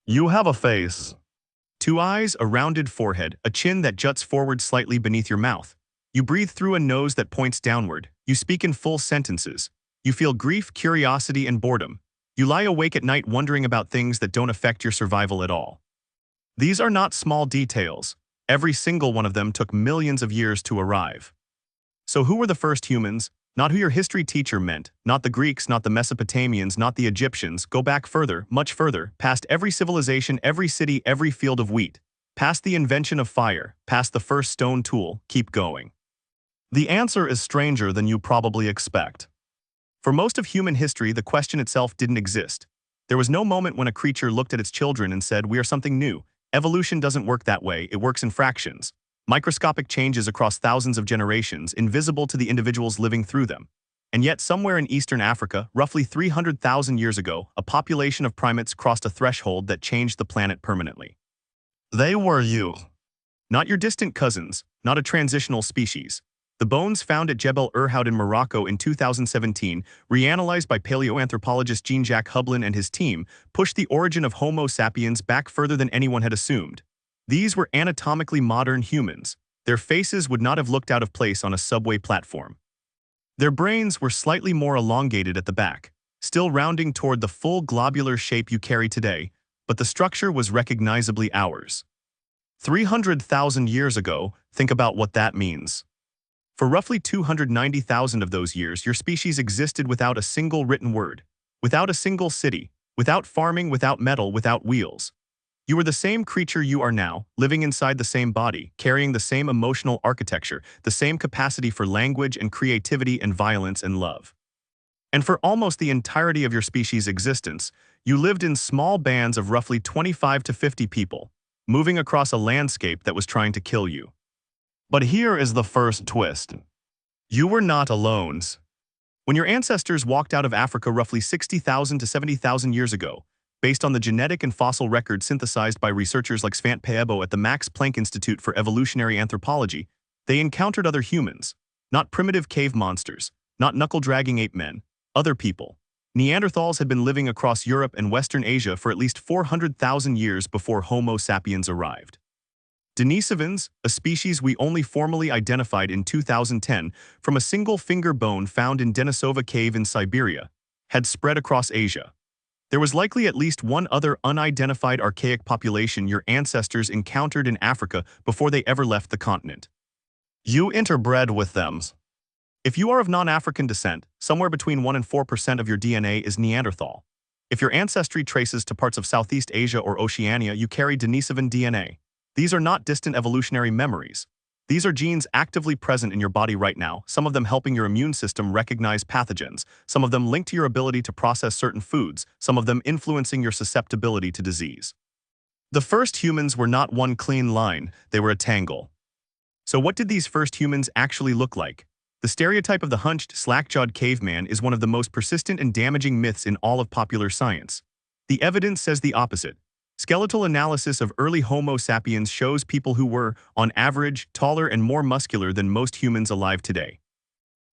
You have a face. Two eyes, a rounded forehead, a chin that juts forward slightly beneath your mouth. You breathe through a nose that points downward. You speak in full sentences. You feel grief, curiosity, and boredom. You lie awake at night wondering about things that don't affect your survival at all. These are not small details. Every single one of them took millions of years to arrive. So who were the first humans? Not who your history teacher meant, not the Greeks, not the Mesopotamians, not the Egyptians. Go back further, much further, past every civilization, every city, every field of wheat, past the invention of fire, past the first stone tool. Keep going. The answer is stranger than you probably expect. For most of human history, the question itself didn't exist. There was no moment when a creature looked at its children and said, "We are something new." Evolution doesn't work that way, it works in fractions. Microscopic changes across thousands of generations, invisible to the individuals living through them. And yet, somewhere in eastern Africa, roughly 300,000 years ago, a population of primates crossed a threshold that changed the planet permanently. They were you. Not your distant cousins, not a transitional species. The bones found at Jebel Irhoud in Morocco in 2017, reanalyzed by paleoanthropologist Jean-Jacques and his team, pushed the origin of Homo sapiens back further than anyone had assumed. These were anatomically modern humans. Their faces would not have looked out of place on a subway platform. Their brains were slightly more elongated at the back, still rounding toward the full globular shape you carry today, but the structure was recognizably ours. 300,000 years ago, think about what that means. For roughly 290,000 of those years, your species existed without a single written word, without a single city, without farming, without metal, without wheels. You were the same creature you are now, living inside the same body, carrying the same emotional architecture, the same capacity for language and creativity and violence and love. And for almost the entirety of your species' existence, you lived in small bands of roughly 25 to 50 people, moving across a landscape that was trying to kill you. But here is the first twist. You were not alone. When your ancestors walked out of Africa roughly 60,000 to 70,000 years ago, based on the genetic and fossil records synthesized by researchers like Svante Pääbo at the Max Planck Institute for Evolutionary Anthropology, they encountered other humans, not primitive cave monsters, not knuckle-dragging ape men, other people. Neanderthals had been living across Europe and Western Asia for at least 400,000 years before Homo sapiens arrived. Denisovans, a species we only formally identified in 2010 from a single finger bone found in Denisova cave in Siberia, had spread across Asia. There was likely at least one other unidentified archaic population your ancestors encountered in Africa before they ever left the continent. You interbred with them. If you are of non-African descent, somewhere between 1 and 4% of your DNA is Neanderthal. If your ancestry traces to parts of Southeast Asia or Oceania, you carry Denisovan DNA. These are not distant evolutionary memories. These are genes actively present in your body right now, some of them helping your immune system recognize pathogens, some of them linked to your ability to process certain foods, some of them influencing your susceptibility to disease. The first humans were not one clean line, they were a tangle. So what did these first humans actually look like? The stereotype of the hunched, slack-jawed caveman is one of the most persistent and damaging myths in all of popular science. The evidence says the opposite. Skeletal analysis of early Homo sapiens shows people who were, on average, taller and more muscular than most humans alive today.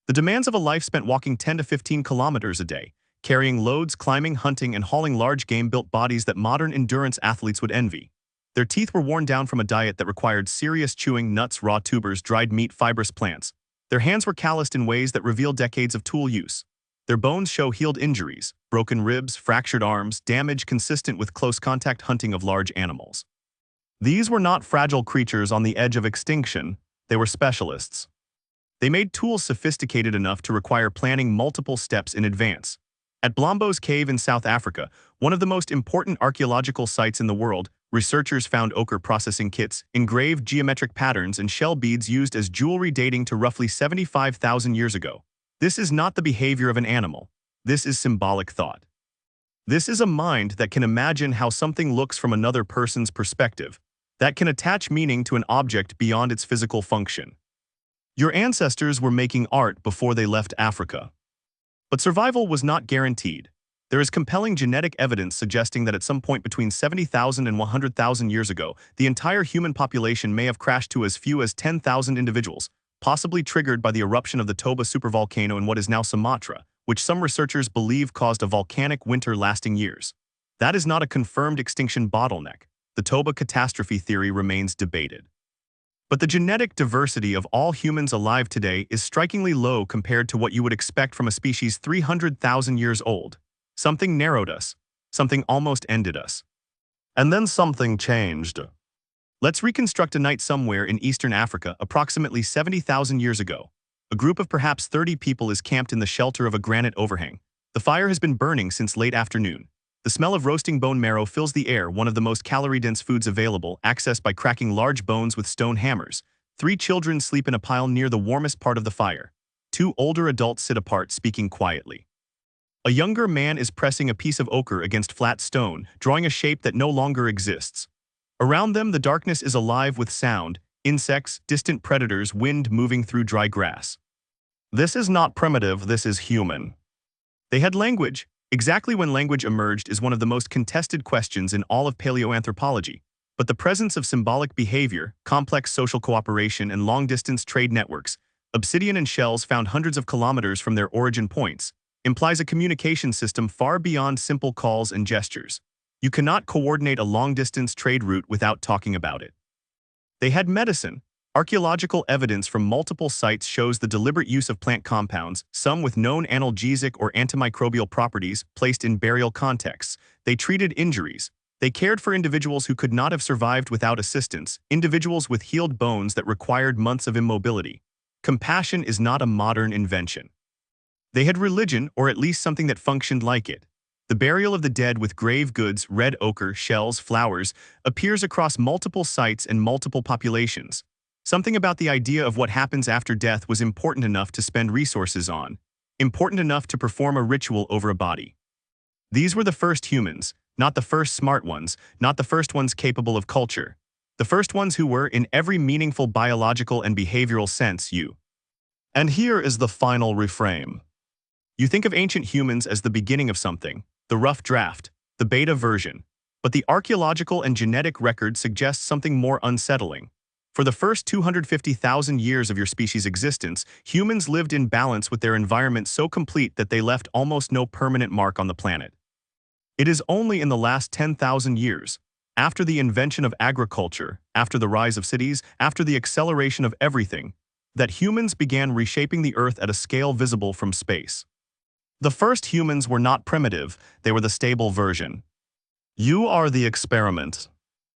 The demands of a life spent walking 10 to 15 kilometers a day, carrying loads, climbing, hunting, and hauling large game built bodies that modern endurance athletes would envy. Their teeth were worn down from a diet that required serious chewing, nuts, raw tubers, dried meat, fibrous plants. Their hands were calloused in ways that reveal decades of tool use. Their bones show healed injuries, broken ribs, fractured arms, damage consistent with close contact hunting of large animals. These were not fragile creatures on the edge of extinction, they were specialists. They made tools sophisticated enough to require planning multiple steps in advance. At Blombos Cave in South Africa, one of the most important archaeological sites in the world, researchers found ochre processing kits, engraved geometric patterns, and shell beads used as jewelry dating to roughly 75,000 years ago. This is not the behavior of an animal. This is symbolic thought. This is a mind that can imagine how something looks from another person's perspective, that can attach meaning to an object beyond its physical function. Your ancestors were making art before they left Africa. But survival was not guaranteed. There is compelling genetic evidence suggesting that at some point between 70,000 and 100,000 years ago, the entire human population may have crashed to as few as 10,000 individuals, possibly triggered by the eruption of the Toba supervolcano in what is now Sumatra, which some researchers believe caused a volcanic winter lasting years. That is not a confirmed extinction bottleneck. The toba catastrophe theory remains debated. But the genetic diversity of all humans alive today is strikingly low compared to what you would expect from a species 300,000 years old. Something narrowed us. Something almost ended us. And then something changed. Let's reconstruct a night somewhere in eastern Africa approximately 70,000 years ago. A group of perhaps 30 people is camped in the shelter of a granite overhang. The fire has been burning since late afternoon. The smell of roasting bone marrow fills the air, one of the most calorie-dense foods available, accessed by cracking large bones with stone hammers. 3 children sleep in a pile near the warmest part of the fire. 2 older adults sit apart, speaking quietly. A younger man is pressing a piece of ochre against flat stone, drawing a shape that no longer exists. Around them, the darkness is alive with sound, insects, distant predators, wind moving through dry grass. This is not primitive, this is human. They had language. Exactly when language emerged is one of the most contested questions in all of paleoanthropology. But the presence of symbolic behavior, complex social cooperation, and long-distance trade networks, obsidian and shells found hundreds of kilometers from their origin points, implies a communication system far beyond simple calls and gestures. You cannot coordinate a long-distance trade route without talking about it. They had medicine. Archaeological evidence from multiple sites shows the deliberate use of plant compounds, some with known analgesic or antimicrobial properties, placed in burial contexts. They treated injuries. They cared for individuals who could not have survived without assistance, individuals with healed bones that required months of immobility. Compassion is not a modern invention. They had religion, or at least something that functioned like it. The burial of the dead with grave goods, red ochre, shells, flowers, appears across multiple sites and multiple populations. Something about the idea of what happens after death was important enough to spend resources on, important enough to perform a ritual over a body. These were the first humans, not the first smart ones, not the first ones capable of culture. The first ones who were, in every meaningful biological and behavioral sense, you. And here is the final reframe. You think of ancient humans as the beginning of something, the rough draft, the beta version. But the archaeological and genetic record suggests something more unsettling. For the first 250,000 years of your species' existence, humans lived in balance with their environment so complete that they left almost no permanent mark on the planet. It is only in the last 10,000 years, after the invention of agriculture, after the rise of cities, after the acceleration of everything, that humans began reshaping the Earth at a scale visible from space. The first humans were not primitive, they were the stable version. You are the experiment.